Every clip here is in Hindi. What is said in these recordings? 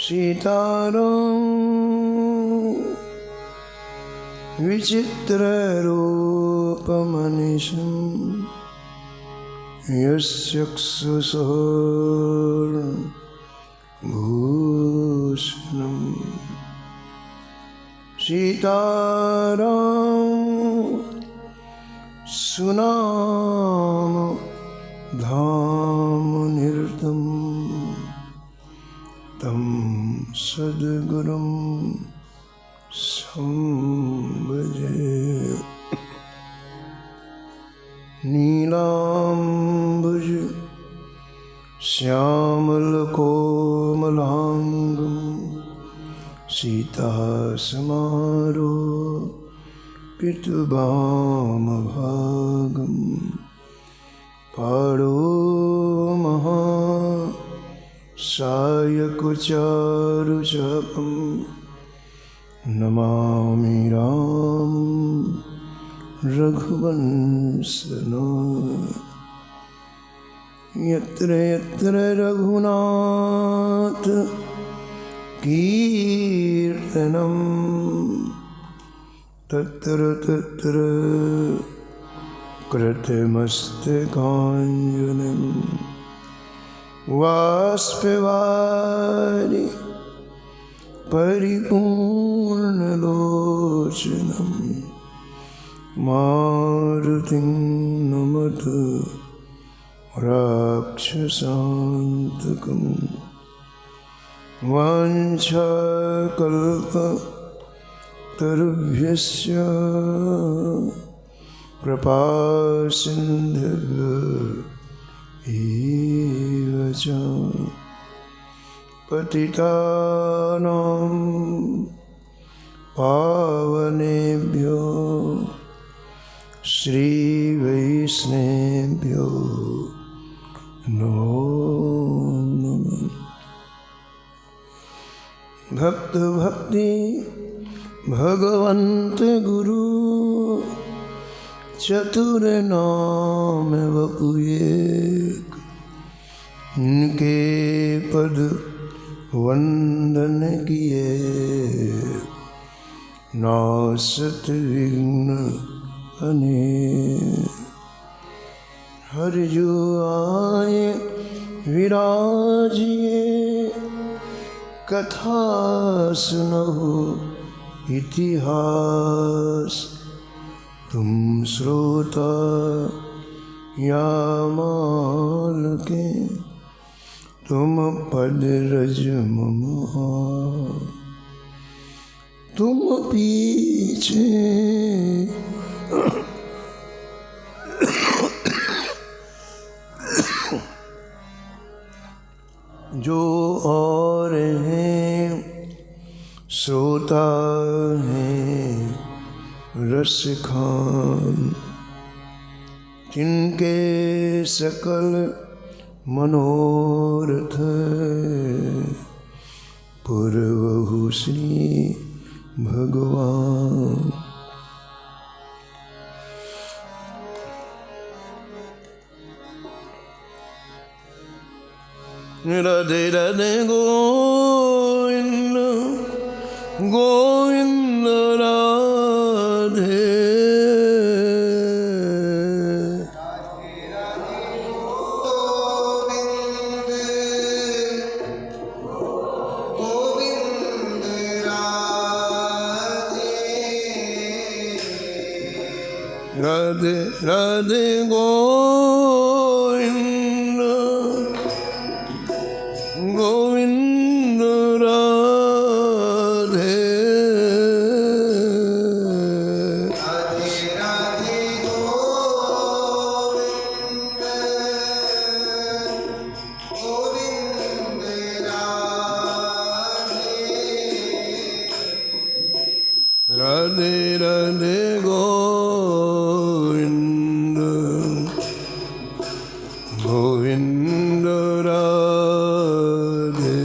सीताराम विचित्ररूपमनिशम् यस्यक्षुषोर्भूषणम् सीताराम सुनाम धामनिरतं तं सद्गुरुं संभजे। नीलाम्बुज श्यामलकोमलाङ्गं सीतासमारोपितवामभागं पाणो महासायकचारुचापं नमामि रामं रघुवंशनाथं। यत्र यत्र रघुनाथ कीर्तनं तत्र तत्र कृतमस्तकाञ्जलिं बाष्पवारि परिपूर्णलोचनं मारुतिं नमत राक्षसान्तकम्। वाञ्छाकल्पतरुभ्यश्च कृपासिन्धुभ्य एव च पतितानां पावनेभ्यो श्रीवैष्णवेभ्यो नमो नमः। भक्त भक्ति भगवंत गुरु चतुर नाम वपु एक, इनके पद वंदन किए नासत विघ्न अनेक। हरि जो आए विराजिए कथा सुनहो इतिहास, तुम श्रोता या माल के तुम पद रज मम, तुम पीछे जो और हैं श्रोता हैं रसिखान, जिनके सकल मनोरथ पुरवहु श्री भगवान। राधे राधे गोविंद गोविंद राधे। राधे राधे गोविंद गोविंद राधे। राधे राधे गोविंद गोविंद राधे। राधे राधे गोविंद गोविंद राधे।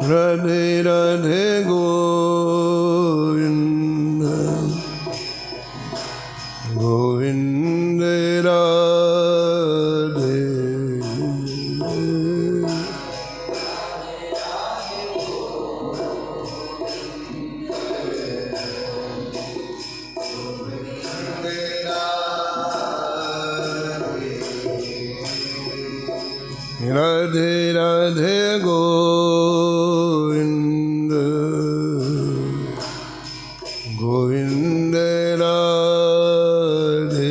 राधे राधे गोविंद गोविंद राधे राधे राधे गोविंद गोविंद राधे राधे राधे गोविंद गोविंद राधे।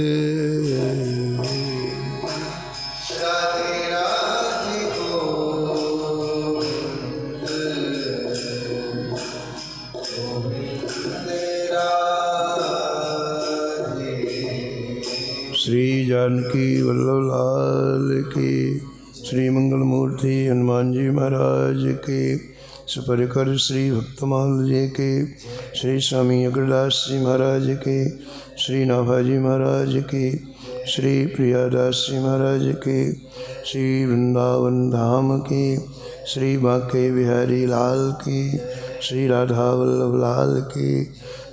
श्री जानकी वल्लभ लाल की, श्री मंगल मूर्ति हनुमान जी महाराज के, सुपरिकर श्री भक्तमाल जी के, श्री स्वामी अग्रदास जी महाराज के, श्री नाभाजी महाराज के, श्री प्रियादास जी महाराज के, श्री वृंदावन धाम के, श्री बांके बिहारी लाल के, श्री राधा वल्लभ लाल के,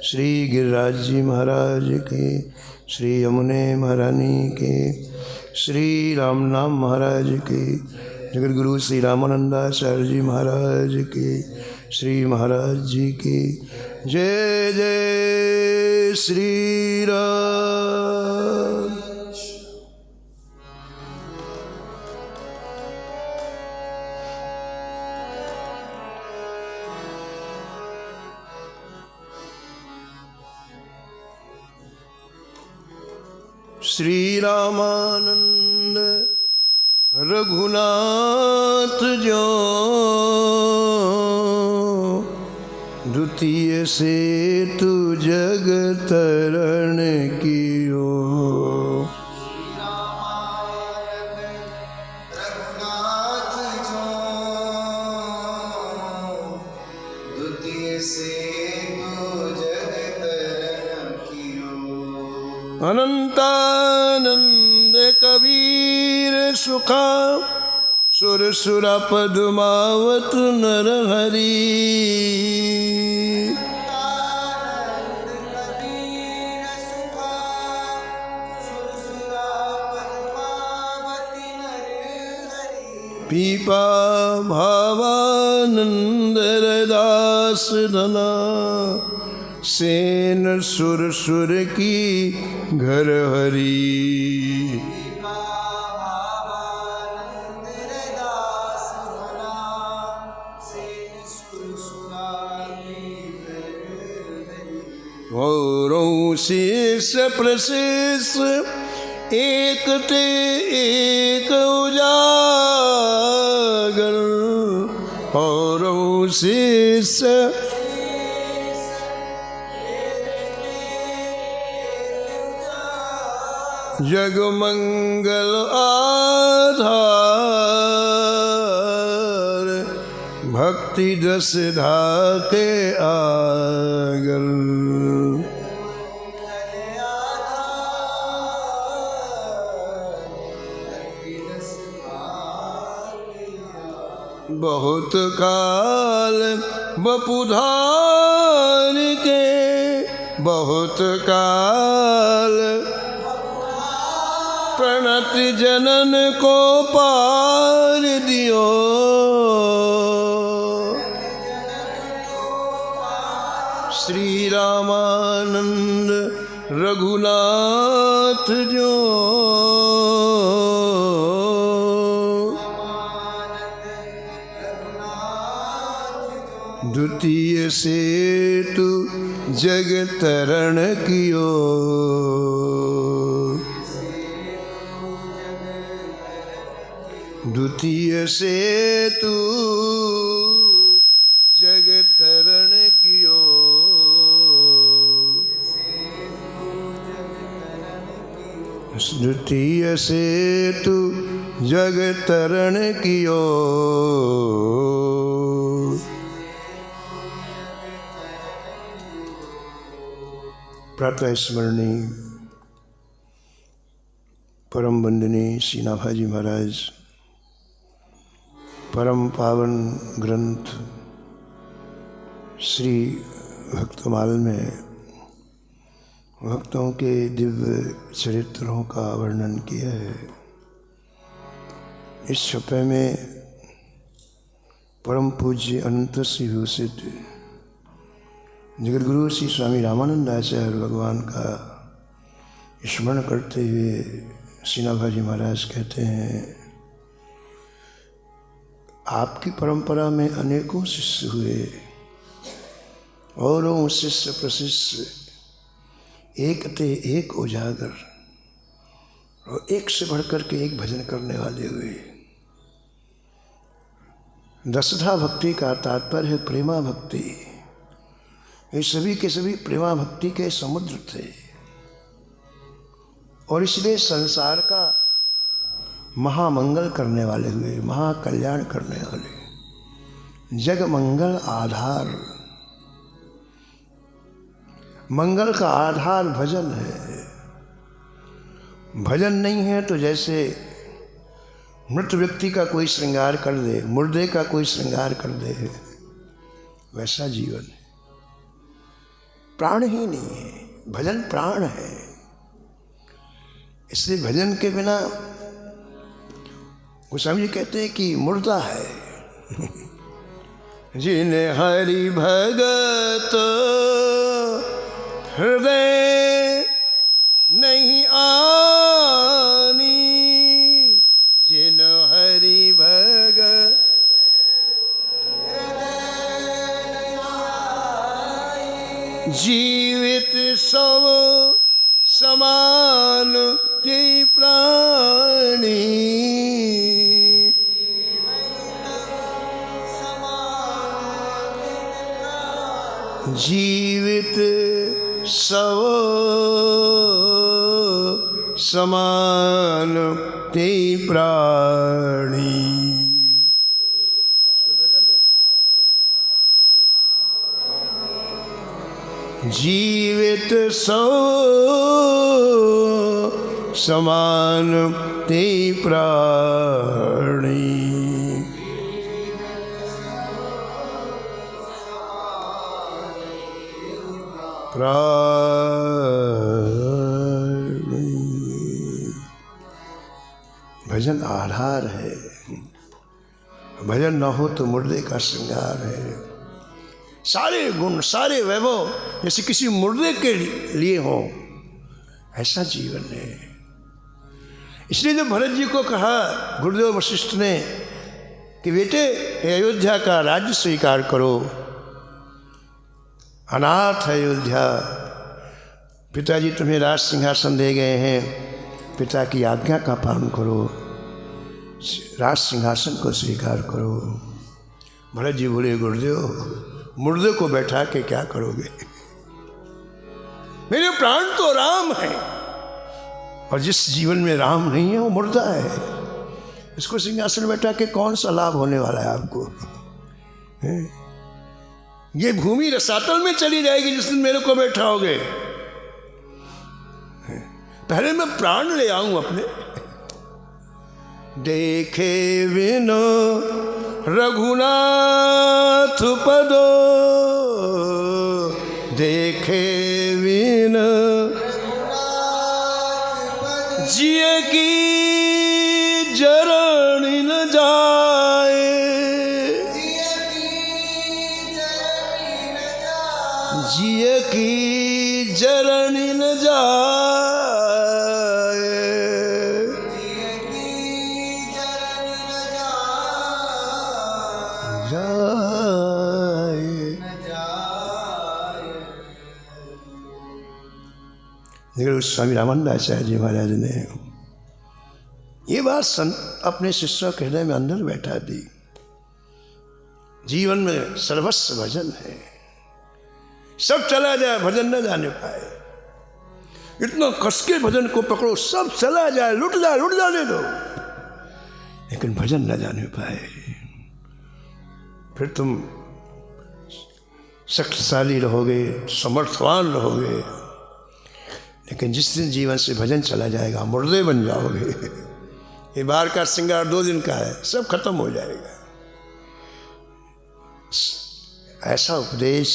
श्री गिरिराज जी महाराज के, श्री यमुने महारानी के, श्री रामनाम महाराज के, जगत गुरु श्री रामानंदाचार्य जी महाराज के, श्री महाराज जी के। जय जय श्री राम। श्री रामानंद रघुनाथ जो द्वितीय से तू जग तरण कियो। रघुनाथ जो द्वितीय से तू जग तरण कियो। अनंतानंद कबीर सुखा सुर सुरा पद्मावत नर हरि। पीपा भावानंद रदास धना सेन सुर सुर की घर हरी। औरों शेष प्रशेष एक ते एक उजागर। औरों शेष जगमंगल आधार भक्ति दस धाके आगर। बहुत काल बपुधार के बहुत काल प्रणति जनन को पार दियो। श्री रामानंद रघुनाथ जो द्वितीय से तू जग तरण कियो। द्वितीय से तू जग तरण कियो। द्वितीय से तू जग तरण कियो। प्रातः स्मरणीय परम वंदनीय श्री नाभाजी महाराज परम पावन ग्रंथ श्री भक्तमाल में भक्तों के दिव्य चरित्रों का वर्णन किया है। इस छपे में परम पूज्य अनंत श्री भूषित जगद्गुरु श्री स्वामी रामानंदाचार्य भगवान का स्मरण करते हुए सीनाभाजी महाराज कहते हैं, आपकी परंपरा में अनेकों शिष्य हुए और वो शिष्य प्रशिष्य एक ते एक उजागर और एक से बढ़कर के एक भजन करने वाले हुए। दशधा भक्ति का तात्पर्य है प्रेमा भक्ति। ये सभी के सभी प्रेमा भक्ति के समुद्र थे और इसलिए संसार का महामंगल करने वाले हुए, महाकल्याण करने वाले। जग मंगल आधार, मंगल का आधार भजन है। भजन नहीं है तो जैसे मृत व्यक्ति का कोई श्रृंगार कर दे, मुर्दे का कोई श्रृंगार कर दे, वैसा जीवन है। प्राण ही नहीं है, भजन प्राण है। इसलिए भजन के बिना गोस्वामी जी कहते हैं कि मुर्दा है। जिन्हें हरि भगत हृदय नहीं आनी, जिन हरि भगत जीवित सब समान ते प्राणी, जीवित सब समान ते प्राणी। जीवित सब समान ते प्राणी। भजन आधार है। भजन न हो तो मुर्दे का श्रृंगार है। सारे गुण सारे वैभव जैसे किसी मुर्दे के लिए हो, ऐसा जीवन है। इसलिए जब भरत जी को कहा गुरुदेव वशिष्ठ ने कि बेटे अयोध्या का राज्य स्वीकार करो, अनाथ है अयोध्या, पिताजी तुम्हें राज सिंहासन दे गए हैं, पिता की आज्ञा का पालन करो, राज सिंहासन को स्वीकार करो। भरत जी बोले गुरुदेव मुर्दे को बैठा के क्या करोगे? मेरे प्राण तो राम है और जिस जीवन में राम नहीं है वो मुर्दा है। इसको सिंहासन में बैठा के कौन सा लाभ होने वाला है आपको? ये भूमि रसातल में चली जाएगी जिस दिन मेरे को बैठाओगे। पहले मैं प्राण ले आऊं अपने। देखे बिनो रघुनाथ पदो, देखे बिन जिए की जरनी न जाए, जिए की जरनी न जाए, लेकिन स्वामी रामानंदाचार्य जी महाराज ने ये बात अपने शिष्यों के हृदय में अंदर बैठा दी। जीवन में सर्वस्व भजन है। सब चला जाए भजन न जाने पाए। इतना कसके भजन को पकड़ो, सब चला जाए, लुट जाने दो, लेकिन भजन न जाने पाए। फिर तुम शक्तिशाली रहोगे, समर्थवान रहोगे, लेकिन जिस दिन जीवन से भजन चला जाएगा मुर्दे बन जाओगे। ये बाहर का श्रृंगार 2 दिन का है, सब खत्म हो जाएगा। ऐसा उपदेश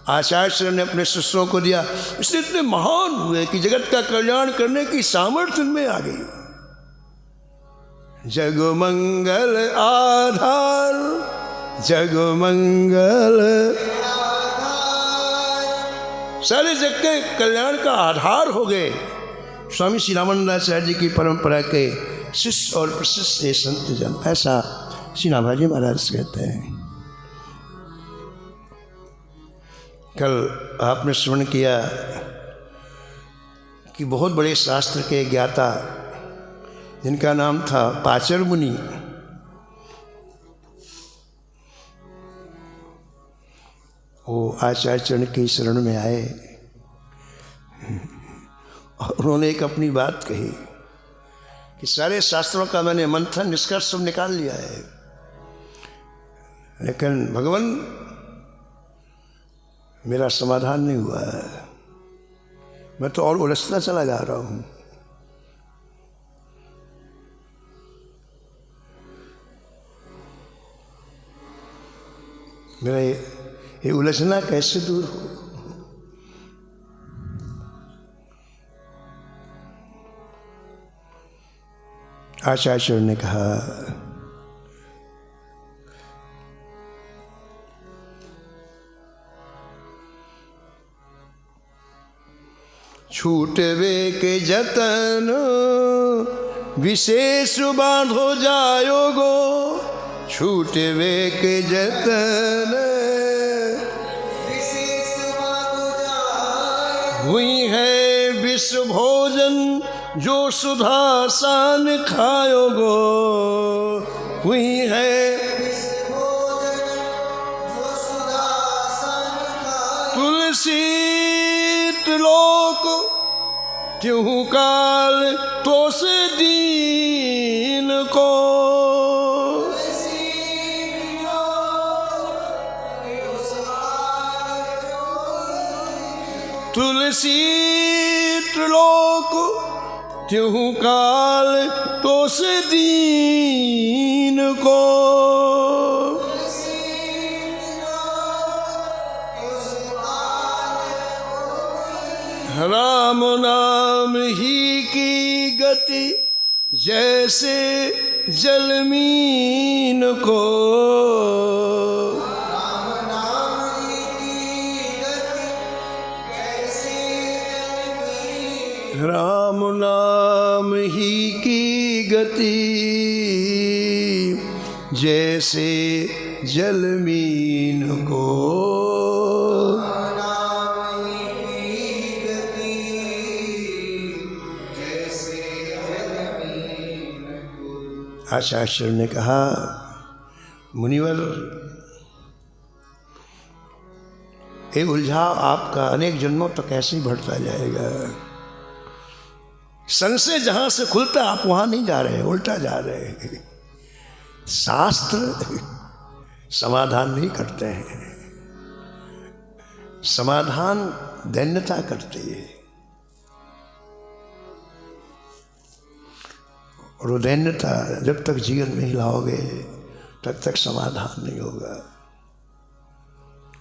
आचार्य श्री ने अपने शिष्यों को दिया, इसलिए इतने महान हुए कि जगत का कल्याण करने की सामर्थ्य उनमें आ गई। जग मंगल आधार, जग मंगल सारे जग के कल्याण का आधार हो गए। स्वामी श्री रामानंदाचार्य जी की परंपरा के शिष्य और प्रशिष्ट संत जन, ऐसा श्री नाभाजी महाराज कहते हैं। कल आपने श्रवण किया कि बहुत बड़े शास्त्र के ज्ञाता जिनका नाम था पाचर मुनि, वो आचार्य चरण की शरण में आए और उन्होंने एक अपनी बात कही कि सारे शास्त्रों का मैंने मंथन निष्कर्ष सब निकाल लिया है, लेकिन भगवान मेरा समाधान नहीं हुआ है, मैं तो और उलझता चला जा रहा हूँ। मेरा ये उलझना कैसे दूर हो। आचार्य ने कहा, छूटवे के जतन विशेष बांधो जायोगो, छूटवे के जतन विशेष बांधो जायोगो, हुई है विश्व भोजन जो सुधा सान खायोगो, हुई है विश्व भोजन जो सुधा सान खायोगो, तुलसी त्रिलोक त्यों काल तो से दीन को, तुलसी त्रिलोक त्यों काल तो से दीन को, राम नाम ही की गति जैसे जलमीन को, राम नाम ही की गति जैसे जलमीन, राम नाम ही की गति जैसे जलमीन को, आचार्य ने कहा, मुनिवर ये उलझाव आपका अनेक जन्मों तक ऐसे ही बढ़ता जाएगा। संशय जहां से खुलता आप वहां नहीं जा रहे, उल्टा जा रहे। शास्त्र समाधान नहीं करते हैं, समाधान दैन्यता करती है, और दैन्यता जब तक जीवन में हिलाओगे तब तक समाधान नहीं होगा।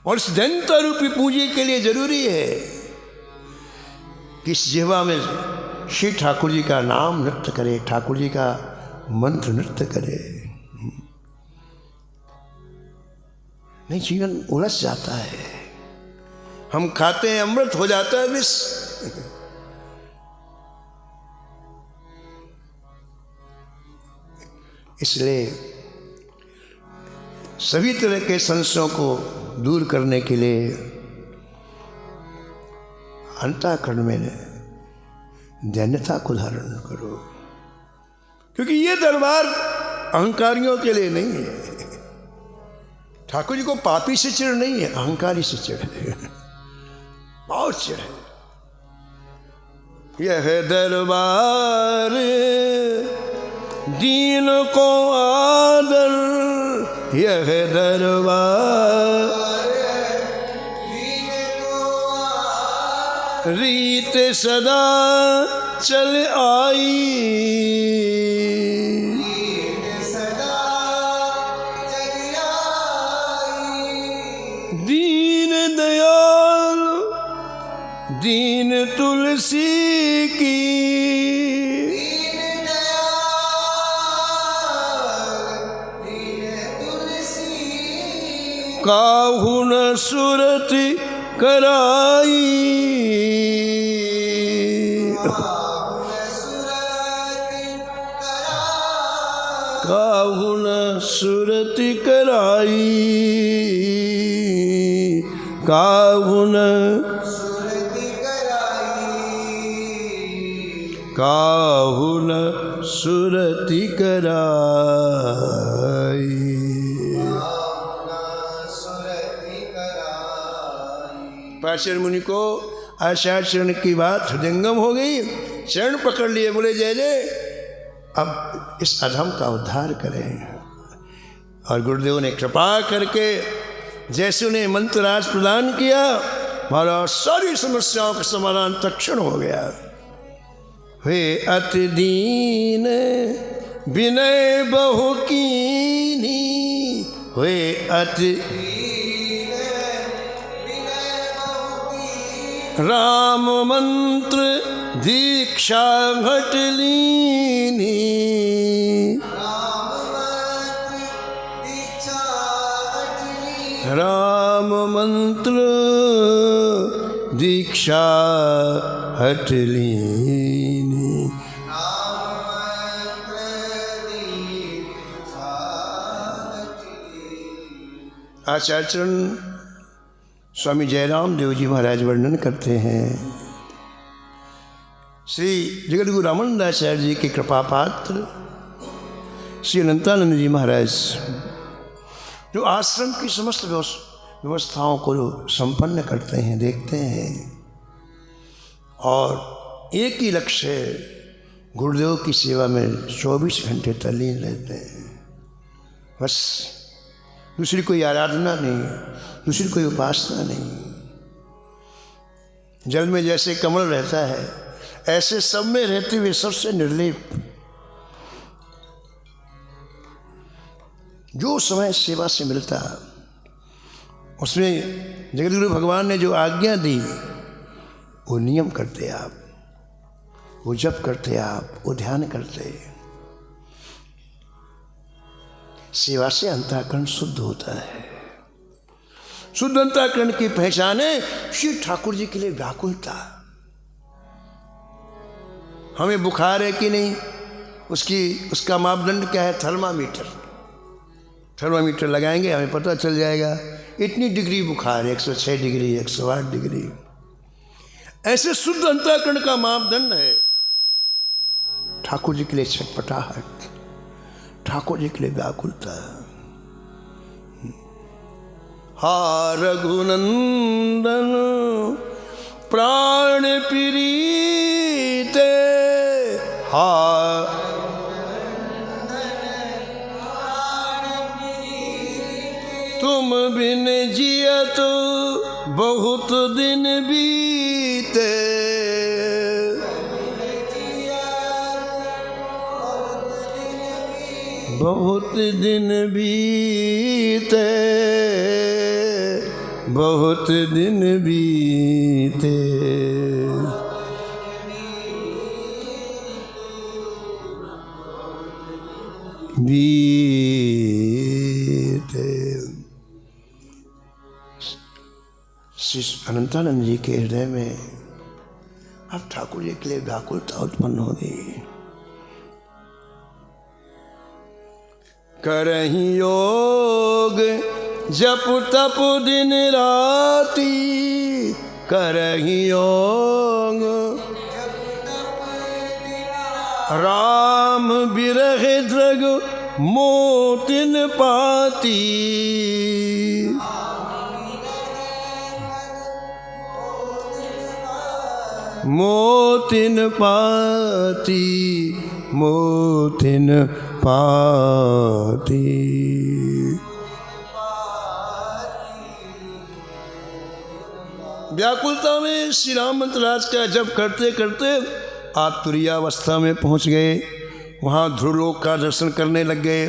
और इस दैन्यता रूपी पूंजी के लिए जरूरी है कि इस जीवा में श्री ठाकुर जी का नाम नृत्य करे, ठाकुर जी का मंत्र नृत्य करे। नहीं, जीवन उलझ जाता है, हम खाते हैं अमृत, हो जाता है विष। इसलिए सभी तरह के संशयों को दूर करने के लिए अंतःकरण में दैन्यता को धारण करो, क्योंकि ये दरबार अहंकारियों के लिए नहीं है। ठाकुर जी को पापी से चिढ़ नहीं है, अहंकारी से चिढ़ है, बहुत चिढ़ है। यह दरबार दीन को आदर, यह दरबार रीत सदा चल आई, दीन दयाल दीन तुलसी की, काहू न सुरत कराई, काहू न सुरत कराई, काहू न काहू न सुरति कराई। पार्श्व मुनि को आशा शरण की बात हृदयंगम हो गई, शरण पकड़ लिए, बोले जय जय अब इस अधम का उद्धार करें। और गुरुदेव ने कृपा करके जैसे उन्हें मंत्रराज प्रदान किया, महाराज सारी समस्याओं का समाधान तत्क्षण हो गया। वे अति दीन विनय बहु कीनी, वे अति राम मंत्र दीक्षा घट लीनी, राम मंत्र दीक्षा हट लीनी। आचार्य स्वामी जयराम देव जी महाराज वर्णन करते हैं, श्री जगतगुरु रामानंदाचार्य जी के कृपा पात्र श्री अनंतानंद जी महाराज जो आश्रम की समस्त व्यवस्थाओं को संपन्न करते हैं, देखते हैं, और एक ही लक्ष्य है, गुरुदेव की सेवा में 24 घंटे तल्लीन रहते हैं। बस दूसरी कोई आराधना नहीं, दूसरी कोई उपासना नहीं। जल में जैसे कमल रहता है, ऐसे सब में रहते हुए सबसे निर्लेप जो समय सेवा से मिलता, उसमें जगतगुरु भगवान ने जो आज्ञा दी वो नियम करते आप, वो जप करते आप, वो ध्यान करते। सेवा से अंतःकरण शुद्ध होता है। शुद्ध अंतःकरण की पहचान है श्री ठाकुर जी के लिए व्याकुलता। हमें बुखार है कि नहीं, उसका मापदंड क्या है? थर्मामीटर। थर्मामीटर लगाएंगे, हमें पता चल जाएगा इतनी डिग्री बुखार है, 106 डिग्री, 108 डिग्री। ऐसे शुद्ध अंतःकरण का मापदंड है ठाकुर जी के लिए छटपटाहट, ठाकुर जी के लिए व्याकुलता। हा रघुनंदन प्राण प्रीते, हा तुम बिन जियत बहुत दिन बीते, बहुत दिन बीते, बहुत दिन बीते। बीते। श्री अनंतानंद जी के हृदय में अब ठाकुर जी के लिए व्याकुलता उत्पन्न हो गई। करहि योग जप तप दिन राती, करहि योग राम बिरह द्रग मोतिन पाती, मोतिन पाती, मोतिन पाती। व्याकुलता में श्री राम मंत्रराज का जप करते करते आप तुरीयावस्था में पहुंच गए। वहाँ ध्रुवलोक का दर्शन करने लग गए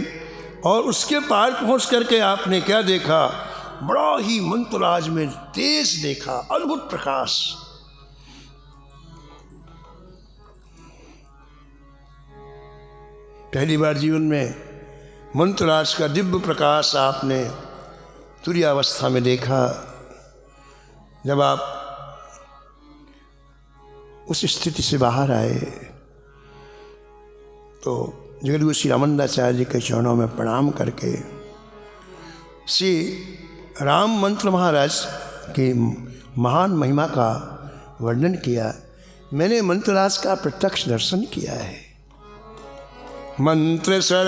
और उसके पार पहुंच करके आपने क्या देखा? बड़ा ही मंत्रराज में तेज देखा, अद्भुत प्रकाश। पहली बार जीवन में मंत्रराज का दिव्य प्रकाश आपने तुरीयावस्था में देखा। जब आप उस स्थिति से बाहर आए तो जगद्गुरु श्री रामानंदाचार्य जी के चरणों में प्रणाम करके श्री राम मंत्र महाराज की महान महिमा का वर्णन किया। मैंने मंत्रराज का प्रत्यक्ष दर्शन किया है। मंत्र सर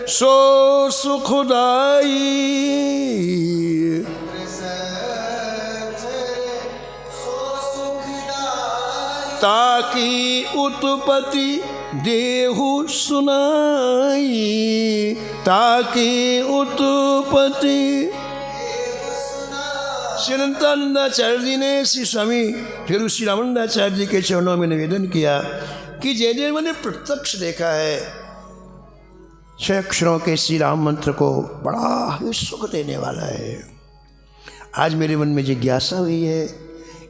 सो सुखदाई, ताकि उत्पत्ति देहु सुनाई, ताकि उत्पत्ति। श्री अनंतानंदाचार्य जी ने श्री स्वामी फिर श्री रामानंदाचार्य जी के चरणों में निवेदन किया कि जैसे मैंने प्रत्यक्ष देखा है 6 अक्षरों के श्री राम मंत्र को, बड़ा ही सुख देने वाला है। आज मेरे मन में जिज्ञासा हुई है,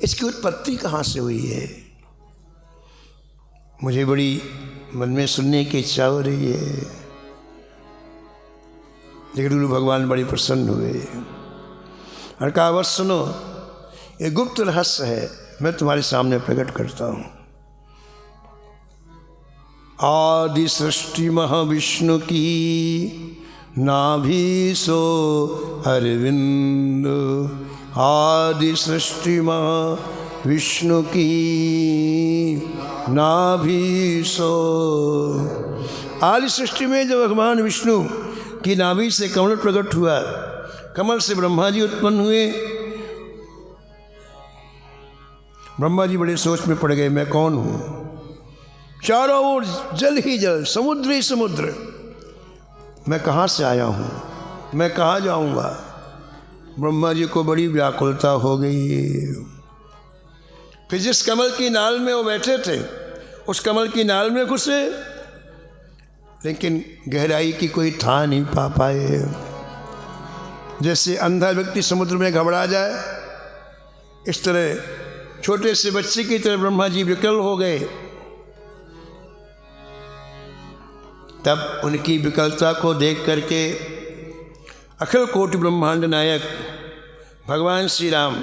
इसकी उत्पत्ति कहाँ से हुई है। मुझे बड़ी मन में सुनने की इच्छा हो रही है। जगद्गुरु भगवान बड़े प्रसन्न हुए और कहा, बस सुनो, ये गुप्त रहस्य है, मैं तुम्हारे सामने प्रकट करता हूँ। आदि सृष्टि महाविष्णु की नाभि सो अरविंद, आदि सृष्टि महाविष्णु की नाभि सो। आदि सृष्टि में जब भगवान विष्णु की नाभि से कमल प्रकट हुआ, कमल से ब्रह्मा जी उत्पन्न हुए। ब्रह्मा जी बड़े सोच में पड़ गए, मैं कौन हूँ। चारों ओर जल ही जल, समुद्र ही समुद्र, मैं कहाँ से आया हूँ, मैं कहाँ जाऊँगा। ब्रह्मा जी को बड़ी व्याकुलता हो गई। फिर जिस कमल की नाल में वो बैठे थे, उस कमल की नाल में घुसे, लेकिन गहराई की कोई था नहीं पा पाए। जैसे अंधा व्यक्ति समुद्र में घबरा जाए, इस तरह छोटे से बच्चे की तरह ब्रह्मा जी विकल हो गए। तब उनकी विकलता को देख करके अखिल कोटि ब्रह्मांड नायक भगवान श्री राम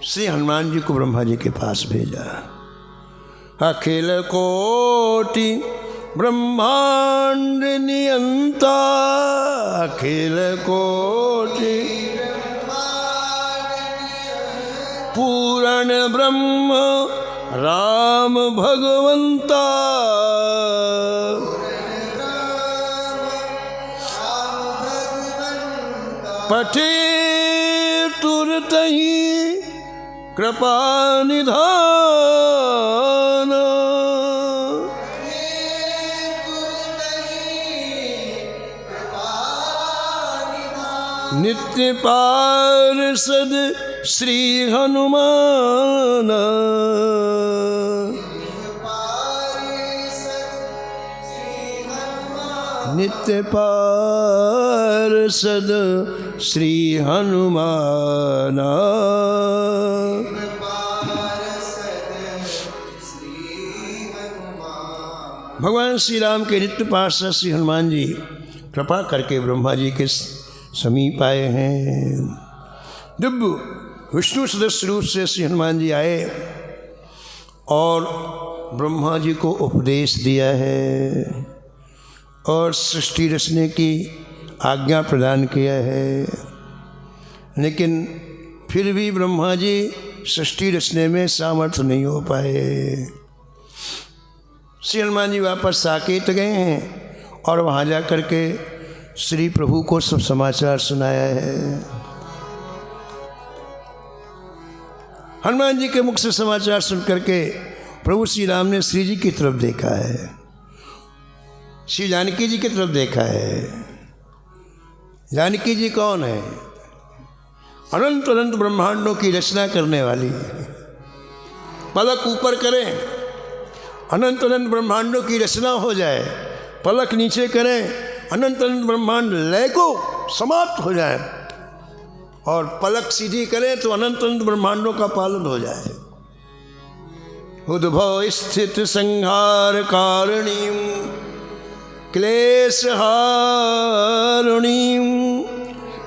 श्री हनुमान जी को ब्रह्मा जी के पास भेजा। अखिल कोटि ब्रह्मांड नियंता, अखिल कोटि पूर्ण ब्रह्म राम भगवंता, पठे तुरत ही कृपा निधान, नित्य पार्षद श्री हनुमान, नित्य पार्षद श्री हनुमान। भगवान श्री राम के नित्य पार्षद श्री हनुमान जी कृपा करके ब्रह्मा जी के समीप आए हैं। दिव्य विष्णु सदस्य रूप से श्री हनुमान जी आए और ब्रह्मा जी को उपदेश दिया है और सृष्टि रचने की आज्ञा प्रदान किया है। लेकिन फिर भी ब्रह्मा जी सृष्टि रचने में सामर्थ्य नहीं हो पाए। श्री हनुमान जी वापस साकेत गए हैं और वहाँ जा कर के श्री प्रभु को सब समाचार सुनाया है। हनुमान जी के मुख से समाचार सुन करके प्रभु श्री राम ने श्री जी की तरफ देखा है, श्री जानकी जी की तरफ देखा है। जानकी जी कौन है? अनंत अनंत ब्रह्मांडों की रचना करने वाली। पलक ऊपर करें, अनंत अनंत ब्रह्मांडों की रचना हो जाए, पलक नीचे करें, अनंत अनंत ब्रह्मांड लय को समाप्त हो जाए और पलक सीधी करें तो अनंत अनंत ब्रह्मांडों का पालन हो जाए। उद्भव स्थित संहार कारणीं क्लेश हारणीं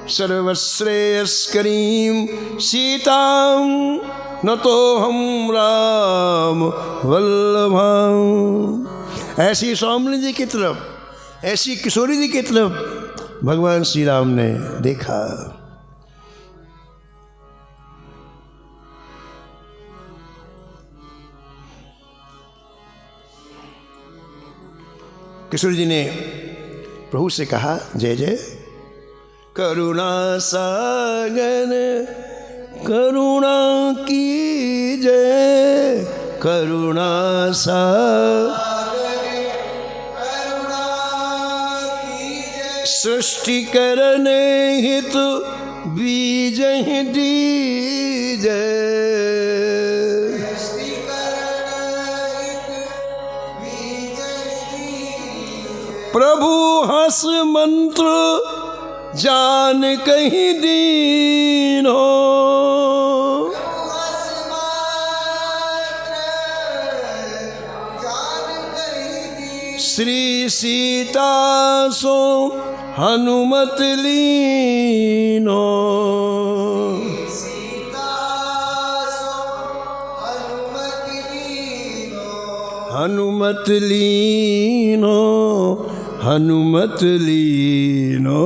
सर्वश्रेयस्करीं सीतां नतोऽहं राम वल्लभां। ऐसी स्वामी जी की तरफ, ऐसी किशोरी जी की तरफ भगवान श्री राम ने देखा। किशोर जी ने प्रभु से कहा, जय जय करुणा सागर करुणा की जय, करुणा सागर करुणा की जय, सृष्टि करने हित बीज दीजय, प्रभु हस मंत्र जान कहीं दीनो, श्री सीता सो हनुमत लीनो, हनुमत लीनो, हनुमत लीनो।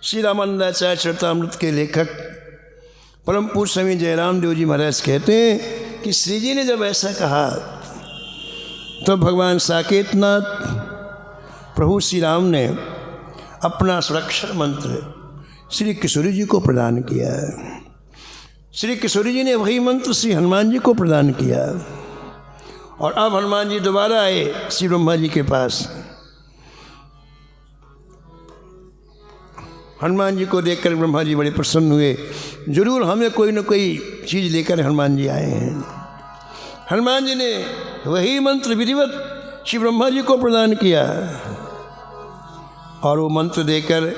श्री रामानंदाचार्य चरितामृत के लेखक परम पूज्य स्वामी जयराम देव जी महाराज कहते हैं कि श्री जी ने जब ऐसा कहा तो भगवान साकेतनाथ प्रभु श्री राम ने अपना सुरक्षा मंत्र श्री किशोरी जी को प्रदान किया। श्री किशोरी जी ने वही मंत्र श्री हनुमान जी को प्रदान किया और अब हनुमान जी दोबारा आए श्री ब्रह्मा जी के पास। हनुमान जी को देखकर ब्रह्मा जी बड़े प्रसन्न हुए, जरूर हमें कोई न कोई चीज़ लेकर हनुमान जी आए हैं। हनुमान जी ने वही मंत्र विधिवत श्री ब्रह्मा जी को प्रदान किया और वो मंत्र देकर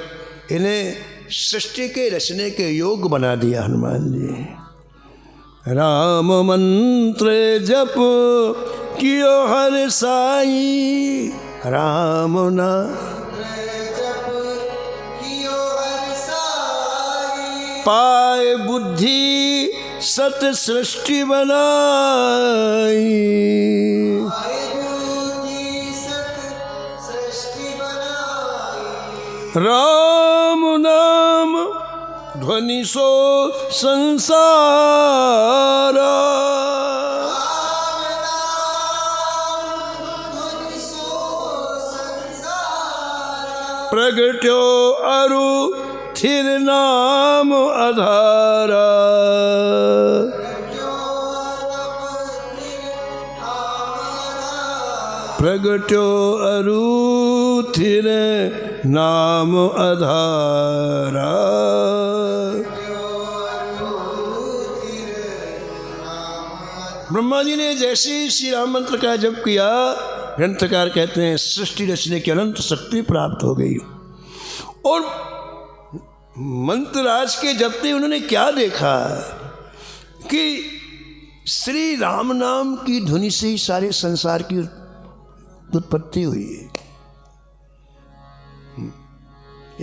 इन्हें सृष्टि के रचने के योग बना दिया। हनुमान जी राम मंत्र जप कियो हर साई, राम ना पाए बुद्धि सत सृष्टि बनाई, राम नाम ध्वनि सो संसारा, प्रगट्यो अरु थिर नाम आधारा, प्रगट्यो अरु थिर नाम आधारा। ब्रह्मा जी ने जैसे ही श्री राम मंत्र का जप किया, ग्रंथकार कहते हैं सृष्टि रचने की अनंत शक्ति प्राप्त हो गई। और मंत्रराज के जपते उन्होंने क्या देखा कि श्री राम नाम की ध्वनि से ही सारे संसार की उत्पत्ति हुई है।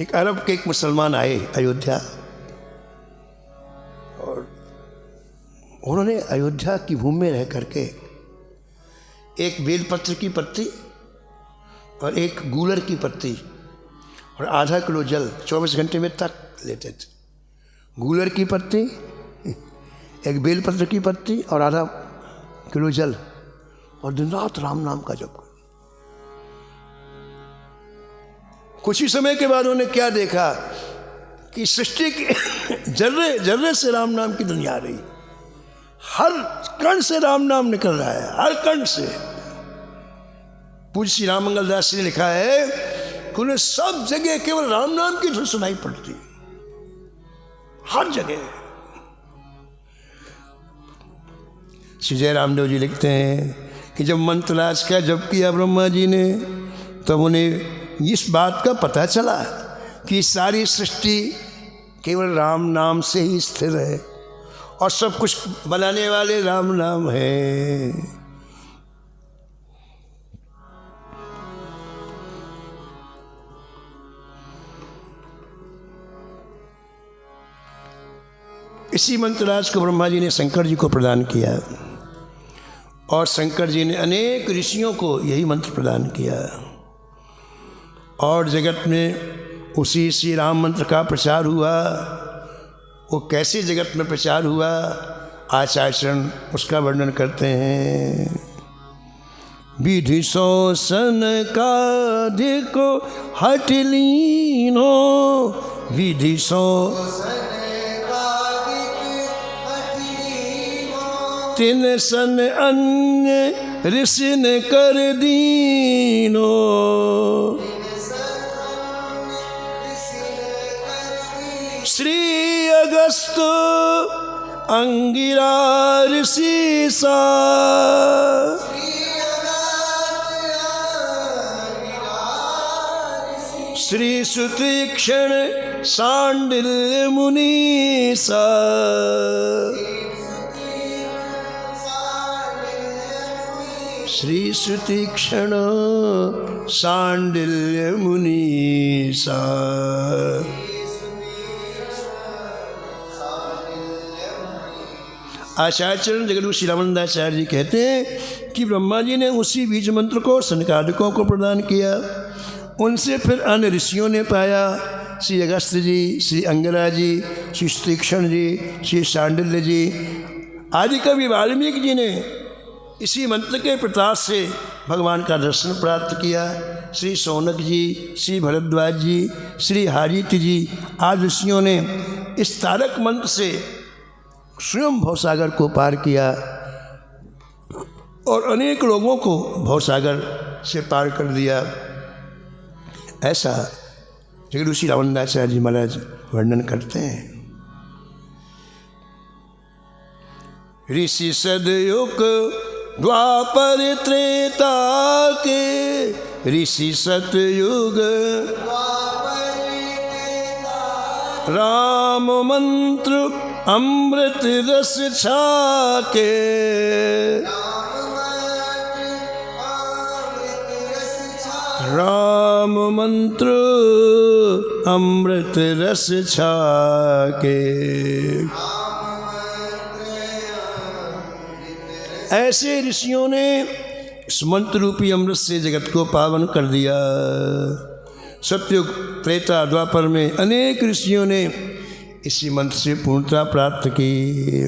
एक अरब के एक मुसलमान आए अयोध्या और उन्होंने अयोध्या की भूमि में रह करके एक बेलपत्र की पत्ती और एक गूलर की पत्ती और आधा किलो जल 24 घंटे में तक लेते थे। गूलर की पत्ती, एक बेलपत्र की पत्ती और आधा किलो जल, और दिन रात राम नाम का जप। कुछ ही समय के बाद उन्होंने क्या देखा कि सृष्टि के जर्रे जर्रे से राम नाम की दुनिया आ रही, हर कण से राम नाम निकल रहा है, हर कण से। पूज्य श्री राम मंगल दास जी ने लिखा है कि उन्हें सब जगह केवल राम नाम की धुन सुनाई पड़ती, हर जगह। श्री जय रामदेव जी लिखते हैं कि जब मंत्रराज का जप किया ब्रह्मा जी ने, तब उन्हें इस बात का पता चला कि सारी सृष्टि केवल राम नाम से ही स्थिर है और सब कुछ बनाने वाले राम नाम है। इसी मंत्रराज को ब्रह्मा जी ने शंकर जी को प्रदान किया और शंकर जी ने अनेक ऋषियों को यही मंत्र प्रदान किया और जगत में उसी श्री राम मंत्र का प्रचार हुआ। वो कैसे जगत में प्रचार हुआ, आचार्य उसका वर्णन करते हैं। विधि सो सनकादिको हठ लीनो, विधि सो तिन सन अन्य ऋषि ने कर दीनो। श्री अगस्त अंगिरा ऋषि सा, श्री सुतीक्षण सांडिल्य मुनि सा, श्री सुतीक्षण सांडिल्य मुनि सा। आचार्य जगद्गुरु श्री रामानंदाचार्य जी कहते हैं कि ब्रह्मा जी ने उसी बीज मंत्र को सनकादिकों को प्रदान किया। उनसे फिर अन्य ऋषियों ने पाया, श्री अगस्त्य जी, श्री अंगिरा जी, श्री सुतीक्षण जी, श्री सांडिल्य जी आदि कवि वाल्मीकि जी ने इसी मंत्र के प्रताप से भगवान का दर्शन प्राप्त किया। श्री शौनक जी, श्री भरद्वाज जी, श्री हारित जी आदि ऋषियों ने इस तारक मंत्र से स्वयं भवसागर को पार किया और अनेक लोगों को भवसागर से पार कर दिया। ऐसा जगद्गुरु श्री रामानंदाचार्य जी महाराज वर्णन करते हैं। ऋषि सदयुग द्वापर त्रेता के, ऋषि सतयुग राम मंत्र अमृत रस छाके, राम मंत्र अमृत रस छाके। ऐसे ऋषियों ने इस मंत्र रूपी अमृत से जगत को पावन कर दिया। सतयुग त्रेता द्वापर में अनेक ऋषियों ने इसी मंत्र से पूर्णता प्राप्त की।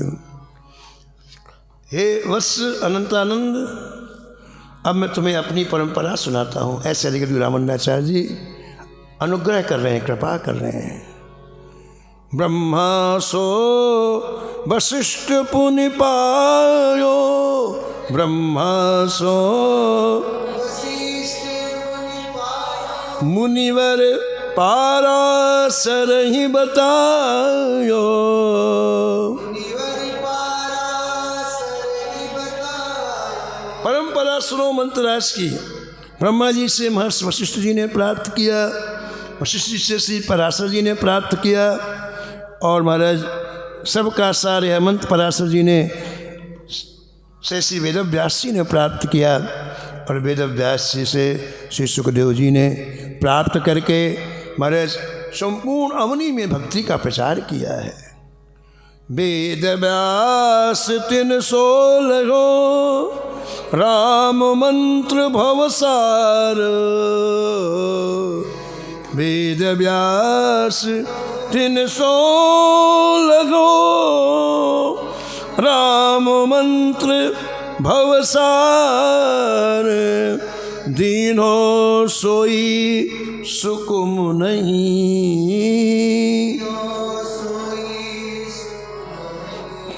हे वत्स अनंतानंद, अब मैं तुम्हें अपनी परंपरा सुनाता हूँ। ऐसे जगद्गुरु रामानंदाचार्य जी अनुग्रह कर रहे हैं, कृपा कर रहे हैं। ब्रह्मा सो वशिष्ठ पुनि पायो, ब्रह्मा सो मुनिवर पाराशर ही बतायो। परंपरा सुनो मंत्रराज की। ब्रह्मा जी से महर्षि वशिष्ठ जी ने प्राप्त किया, वशिष्ठ जी से श्री पराशर जी ने प्राप्त किया और महाराज सबका सार यह मंत्र पराशर जी ने से श्री वेदव्यास जी ने प्राप्त किया और वेदव्यास जी से श्री सुखदेव जी ने प्राप्त करके महाराज संपूर्ण अवनी में भक्ति का प्रचार किया है। वेद व्यास 316 राम मंत्र भवसार, वेद व्यास 316 राम मंत्र भवसार, दीनों सोई सुकुम नहीं,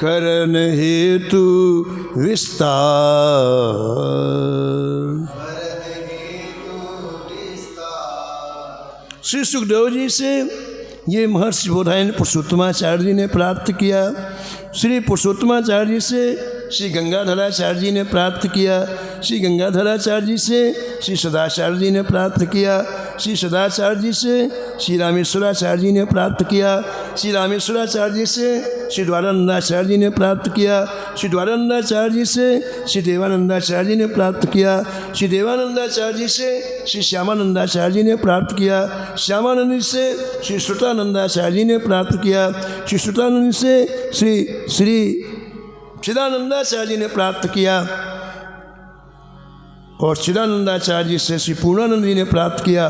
करन हेतु विस्तार। श्री सुखदेव जी से ये महर्षि बोधायन पुरुषोत्तमाचार्य जी ने प्राप्त किया। श्री पुरुषोत्तमाचार्य जी से श्री गंगाधराचार्य जी ने प्राप्त किया, श्री गंगाधराचार्य जी से श्री सदाचार्य जी ने प्राप्त किया, श्री सदाचार्य जी से श्री रामेश्वराचार्य जी ने प्राप्त किया, श्री रामेश्वराचार्य जी से श्री द्वारानंदाचार्य जी ने प्राप्त किया, श्री द्वारानंदाचार्य जी से श्री देवानंदाचार्य जी ने प्राप्त किया, श्री देवानंदाचार्य जी से श्री श्यामानंदाचार्य जी ने प्राप्त किया, श्यामानंद जी से श्री श्रुतानंदाचार्य जी ने प्राप्त किया, श्री श्रुतानंद से श्री चिदानंदाचार्य जी ने प्राप्त किया, और चिदानंदाचार्य जी से श्री पूर्णानंद जी ने प्राप्त किया,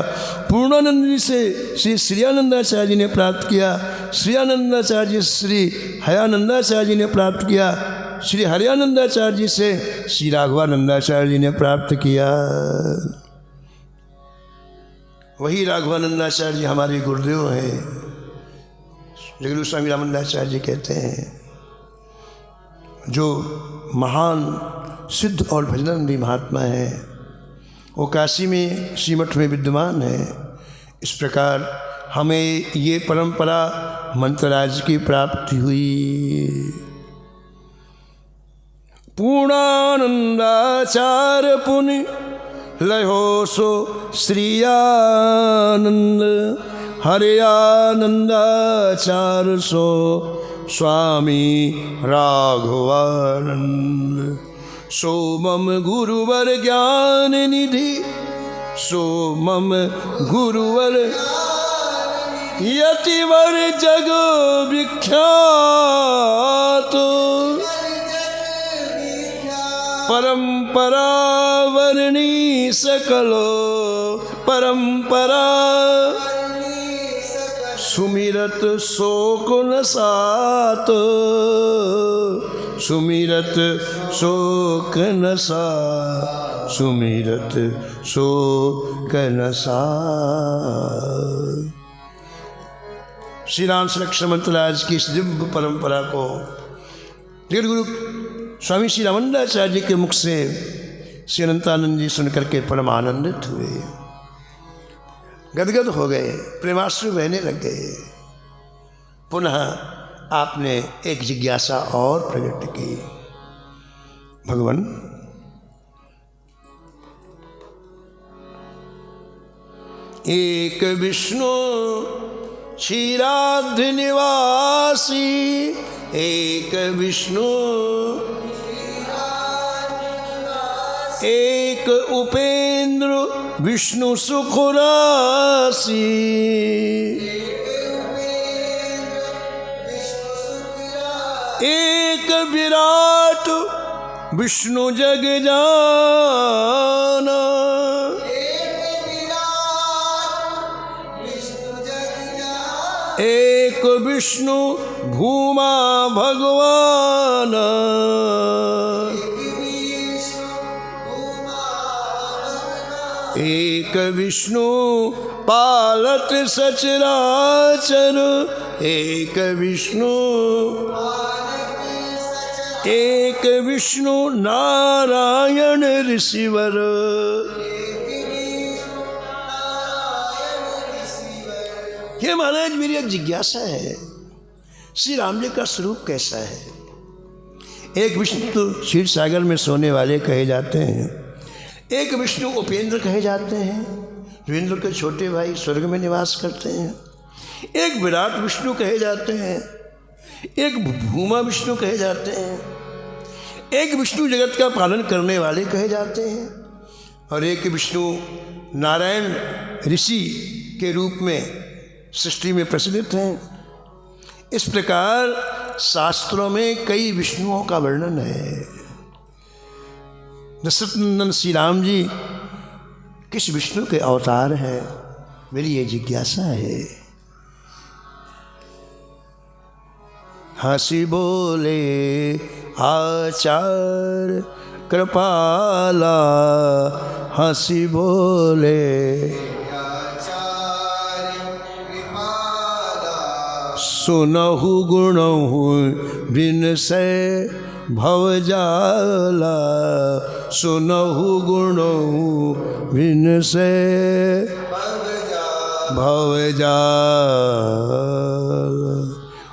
पूर्णानंद जी से श्री श्रीयानंदाचार्य जी ने प्राप्त किया, श्रीयानंदाचार्य जी से श्री हयानंदाचार्य जी ने प्राप्त किया, श्री हरियानंदाचार्य जी से श्री राघवानंदाचार्य जी ने प्राप्त किया। वही राघवानंदाचार्य जी हमारे गुरुदेव हैं। जगरू स्वामी रामानंदाचार्य जी कहते हैं, जो महान सिद्ध और भजनानंदी महात्मा है वो काशी में श्रीमठ में विद्यमान है। इस प्रकार हमें ये परंपरा मंत्रराज की प्राप्ति हुई। पूर्णानंदाचार्य पुनि लयो सो श्रीयानंद, हरियानंदाचार्य सो स्वामी राघवानंद। सो मम गुरुवर ज्ञान निधि, सो मम गुरुवर यतिवर जग विख्यात। परंपरा वर्णी सकलो परंपरा, सुमिरत शोक न सात, सुमिरत शोक न सा, सुमिरत शोक न सा। श्री राम सुरक्षा मंत्रराज की इस दिव्य परंपरा को गुरु स्वामी श्री रामानंदाचार्य जी के मुख से श्री अनंतानंद जी सुन करके परम आनंदित हुए, गदगद हो गए, प्रेमाश्रु बहने लग गए। पुनः आपने एक जिज्ञासा और प्रकट की, भगवान एक विष्णु क्षीराब्धि निवासी, एक विष्णु एक उपेंद्र विष्णु सुखरासी, एक विराट विष्णु जग जाना, एक विष्णु भूमा भगवान, एक विष्णु पालत सचराचर, एक विष्णु, एक विष्णु नारायण ऋषिवर। ये महाराज मेरी एक जिज्ञासा है, श्री राम जी का स्वरूप कैसा है? एक विष्णु तो क्षीर सागर में सोने वाले कहे जाते हैं, एक विष्णु उपेंद्र कहे जाते हैं, जो इंद्र के छोटे भाई स्वर्ग में निवास करते हैं, एक विराट विष्णु कहे जाते हैं, एक भूमा विष्णु कहे जाते हैं, एक विष्णु जगत का पालन करने वाले कहे जाते हैं, और एक विष्णु नारायण ऋषि के रूप में सृष्टि में प्रचलित हैं। इस प्रकार शास्त्रों में कई विष्णुओं का वर्णन है। दशरथ श्री राम जी किस विष्णु के अवतार हैं, मेरी ये जिज्ञासा है। हंसी बोले आचार्य कृपाला, हंसी बोले सुनहु गुणहु बिन से भवजाला, सुनहु गुणहु बिन से भवजाला।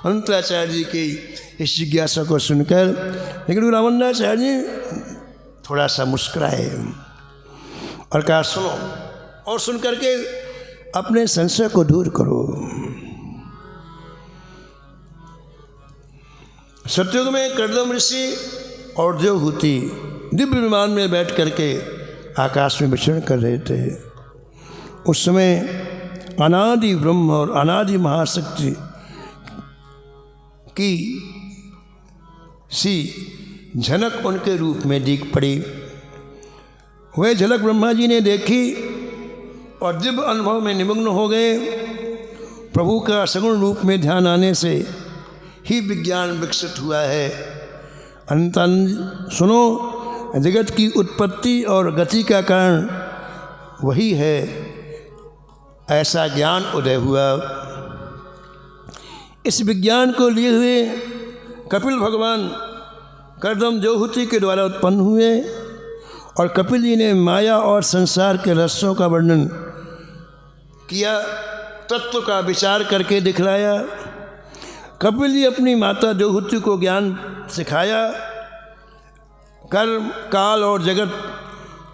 अनंताचार्य जी की इस जिज्ञासा को सुनकर लेकिन रामानंदाचार्य जी थोड़ा सा मुस्कुराए और कहा सुनो, और सुन करके अपने संशय को दूर करो। सतयुग में कर्दम ऋषि और देवहूति दिव्य विमान में बैठ करके आकाश में विचरण कर रहे थे। उस समय अनादि ब्रह्म और अनादि महाशक्ति की सी झलक उनके रूप में दिख पड़ी। वह झलक ब्रह्मा जी ने देखी और दिव्य अनुभव में निमग्न हो गए। प्रभु का सगुण रूप में ध्यान आने से ही विज्ञान विकसित हुआ है। अंतन सुनो, जगत की उत्पत्ति और गति का कारण वही है, ऐसा ज्ञान उदय हुआ। इस विज्ञान को लिए हुए कपिल भगवान कर्दम देवहूति के द्वारा उत्पन्न हुए और कपिल जी ने माया और संसार के रहस्यों का वर्णन किया, तत्व का विचार करके दिखलाया। कपिल जी अपनी माता देवहूति को ज्ञान सिखाया। कर्म काल और जगत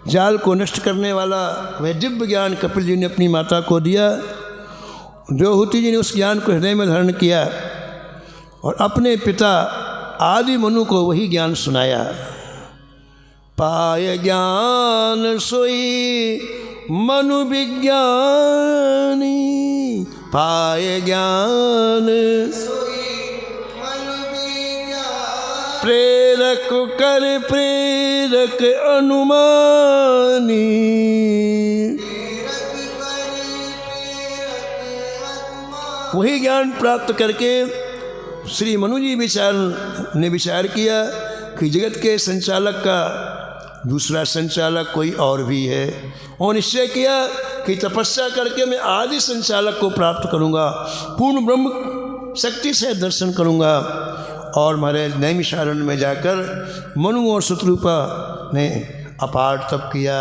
जाल को नष्ट करने वाला वह दिव्य ज्ञान कपिल जी ने अपनी माता को दिया। देवहूति जी ने उस ज्ञान को हृदय में धारण किया और अपने पिता आदि मनु को वही ज्ञान सुनाया। पाय ज्ञान सोई मनु विज्ञानी, पाय ज्ञान प्रेरक कर प्रेरक अनुमानी। वही ज्ञान प्राप्त करके श्री मनु जी ने विचार किया कि जगत के संचालक का दूसरा संचालक कोई और भी है, और निश्चय किया कि तपस्या करके मैं आदि संचालक को प्राप्त करूंगा, पूर्ण ब्रह्म शक्ति से दर्शन करूंगा। और हमारे नैमिषारण्य में जाकर मनु और शत्रुपा ने अपार तप किया।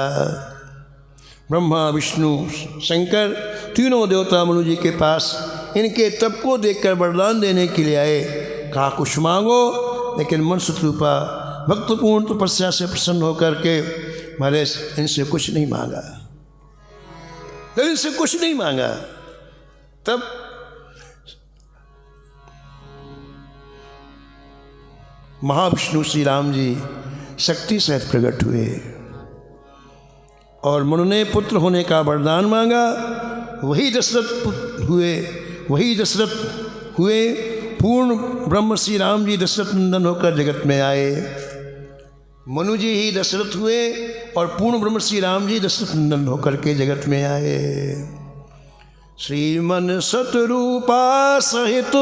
ब्रह्मा विष्णु शंकर तीनों देवता मनु जी के पास इनके तप को देखकर वरदान देने के लिए आए। कहा कुछ मांगो, लेकिन मन शत्रुपा भक्तपूर्ण तपस्या से प्रसन्न होकर के हमारे इनसे कुछ नहीं मांगा, तो इनसे कुछ नहीं मांगा। तब महाविष्णु श्री राम जी शक्ति सहित प्रकट हुए और मनु ने पुत्र होने का वरदान मांगा। वही दशरथ हुए पूर्ण ब्रह्म श्री राम जी दशरथ नंदन होकर जगत में आए। मनु जी ही दशरथ हुए और पूर्ण ब्रह्म श्री राम जी दशरथ नंदन होकर के जगत में आए। श्रीमन सतरूपा सहित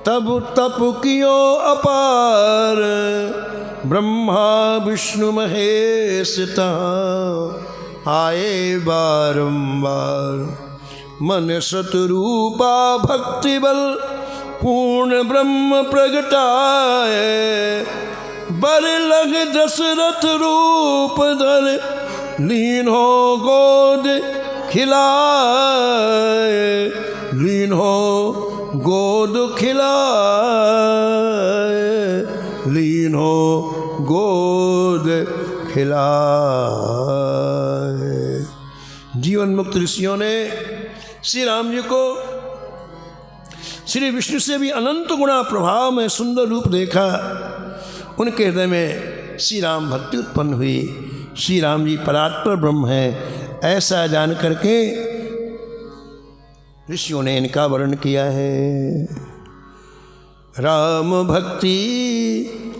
तब तप कियो अपार, ब्रह्मा विष्णु महेश आए बारंबार। मन सतरूपा भक्ति बल पूर्ण ब्रह्म प्रगटाए, बर लग दशरथ रूप धर लीन हो गोद खिलाए, लीन हो गोद खिलाए, लीन हो गोद खिलाए। जीवन मुक्त ऋषियों ने श्री राम जी को श्री विष्णु से भी अनंत गुणा प्रभाव में सुंदर रूप देखा। उनके हृदय में श्री राम भक्ति उत्पन्न हुई। श्री राम जी परात्पर ब्रह्म हैं, ऐसा जान करके ऋषियों ने इनका वर्णन किया है। राम भक्ति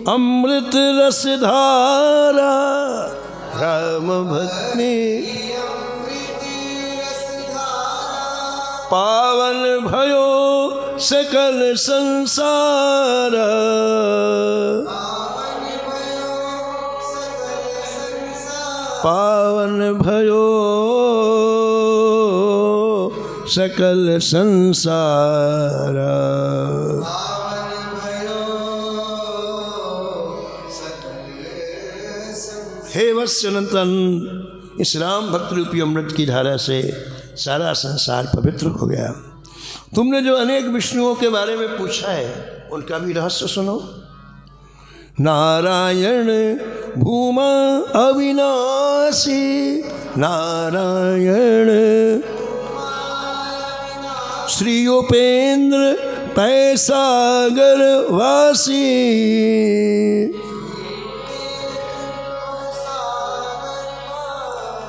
अमृत रस धारा, राम भक्ति पावन भयो सकल संसार, पावन भयो सकल संसार। हे वत्स्य अनंतन, इस राम भक्त रूपी अमृत की धारा से सारा संसार पवित्र हो गया। तुमने जो अनेक विष्णुओं के बारे में पूछा है, उनका भी रहस्य सुनो। नारायण भूमा अविनाशी, नारायण श्री उपेंद्र पैसागर वासी,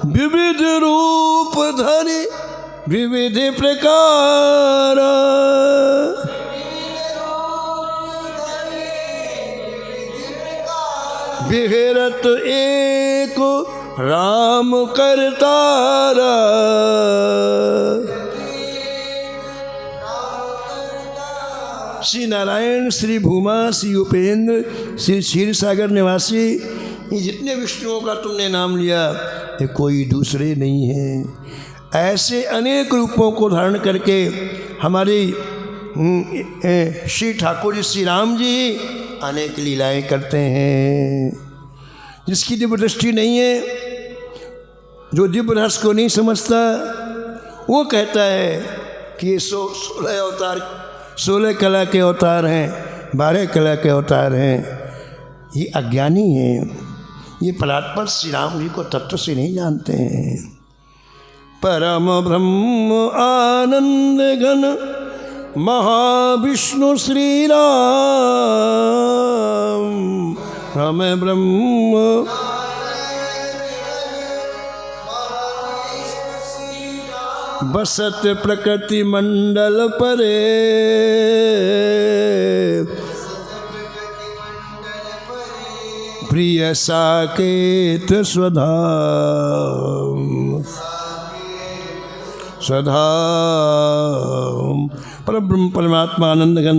विविध रूप धरि विविध प्रकार, विहरत एक राम करतारा, श्री नारायण, श्री भूमा, श्री उपेंद्र, श्री क्षीर सागर निवासी, ये जितने विष्णुओं का तुमने नाम लिया ये कोई दूसरे नहीं हैं। ऐसे अनेक रूपों को धारण करके हमारे श्री ठाकुर जी श्री राम जी अनेक लीलाएं करते हैं। जिसकी दिव्य दृष्टि नहीं है, जो दिव्य रस को नहीं समझता, वो कहता है कि ये 16 अवतार, 16 कला के अवतार हैं, 12 कला के अवतार हैं। ये अज्ञानी है, ये परात्पर श्री राम जी को तत्व से नहीं जानते हैं। परम ब्रह्म आनंद घन महाविष्णु श्री राम, परम ब्रह्म बसत प्रकृति मंडल परे, प्रिय साकेत स्वधाम, स्वधाम। परब्रह्म परमात्मा आनंदघन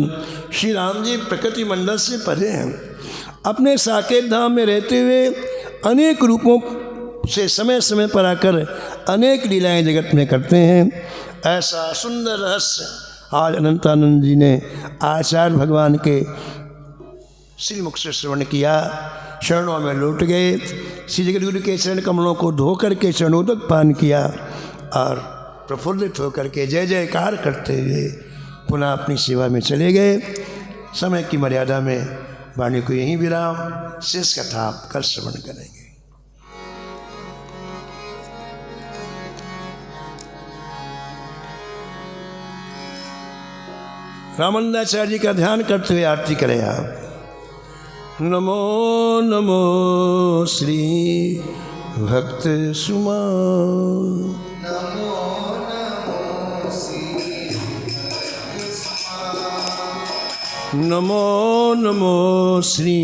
श्री राम जी प्रकृति मंडल से परे हैं। अपने साकेत धाम में रहते हुए अनेक रूपों से समय समय पर आकर अनेक लीलाएं जगत में करते हैं। ऐसा सुंदर रहस्य आज अनंतानंद जी ने आचार्य भगवान के श्री मुख से श्रवण किया, चरणों में लौट गए, श्री जगद्गुरु के चरण कमलों को धो करके चरणोदक पान किया और प्रफुल्लित होकर के जय जयकार करते हुए पुनः अपनी सेवा में चले गए। समय की मर्यादा में वाणी को यहीं विराम, शेष कथा आप कल श्रवण करेंगे। रामानंदाचार्य जी का ध्यान करते हुए आरती करें आप। नमो नमो श्री भक्त सुमा, नमो नमो श्री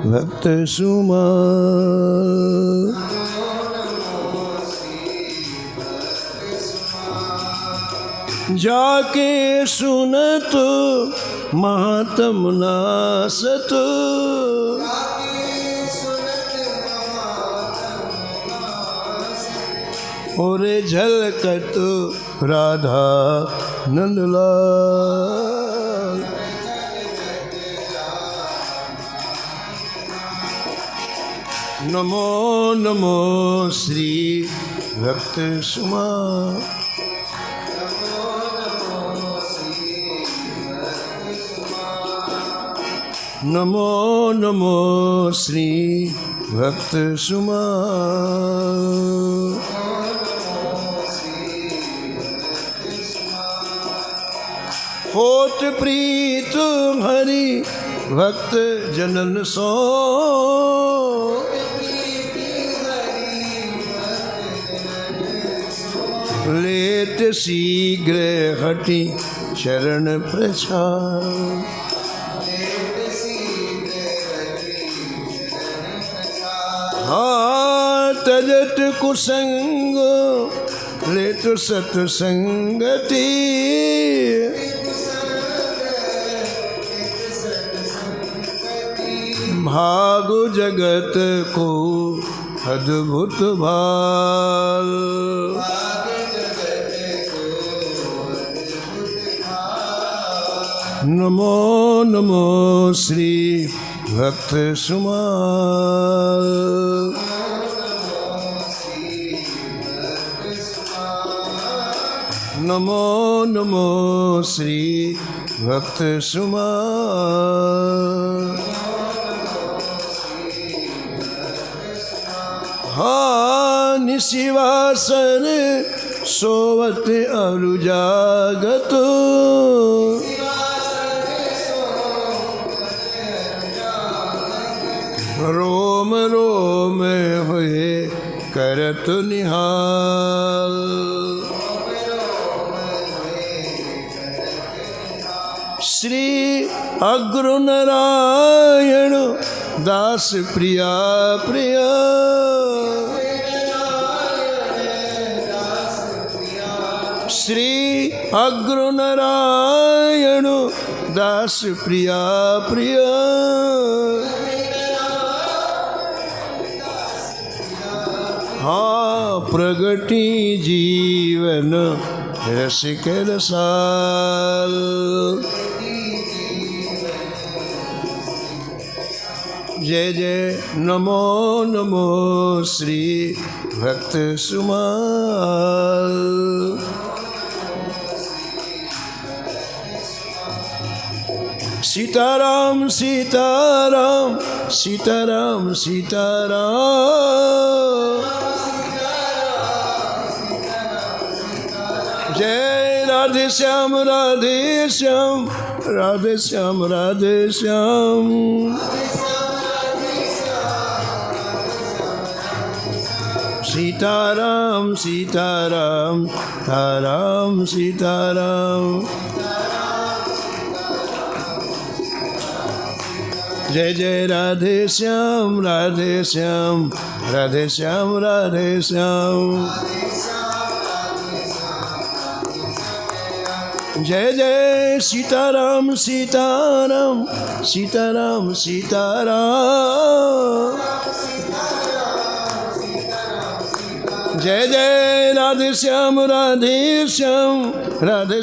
भक्त सुमा, जाके सुनत महात्म नासत, और झलकत राधा नंदलाल, नमो नमो श्री भक्त सुमा, नमो नमो श्री भक्त सुमा, होत प्रीत हरि भक्त जनन सो, लेत शीघ्र हटि चरण प्रसाद, हाँ तजत कुसंग लेत सत्संगति, भाग जगत को अद्भुत भाल, नमो नमो श्री भक्त सुमा, नमो नमो श्री भक्त सुमा, हाँ निशिवासन सोवत और जागत रोम रोम हुए करत निहाल। श्री अग्र नारायण दास प्रिया प्रिया श्री अग्र नारायण दास प्रिया प्रिया हाँ प्रगति जीवन रस के रसाल। जय जय नमो नमो श्री भक्त सुमाल। सीताराम सीताराम सीताराम सीताराम। जय राधे श्याम राधे श्याम राधे श्याम राधे श्याम। सीताराम सीताराम सीताराम सीताराम। जय जय राधे श्याम राधे श्याम राधे श्याम राधे श्याम। जय जय सीताराम सीताराम सीताराम सीताराम। जय जय राधे श्याम राधे श्याम राधे श्याम।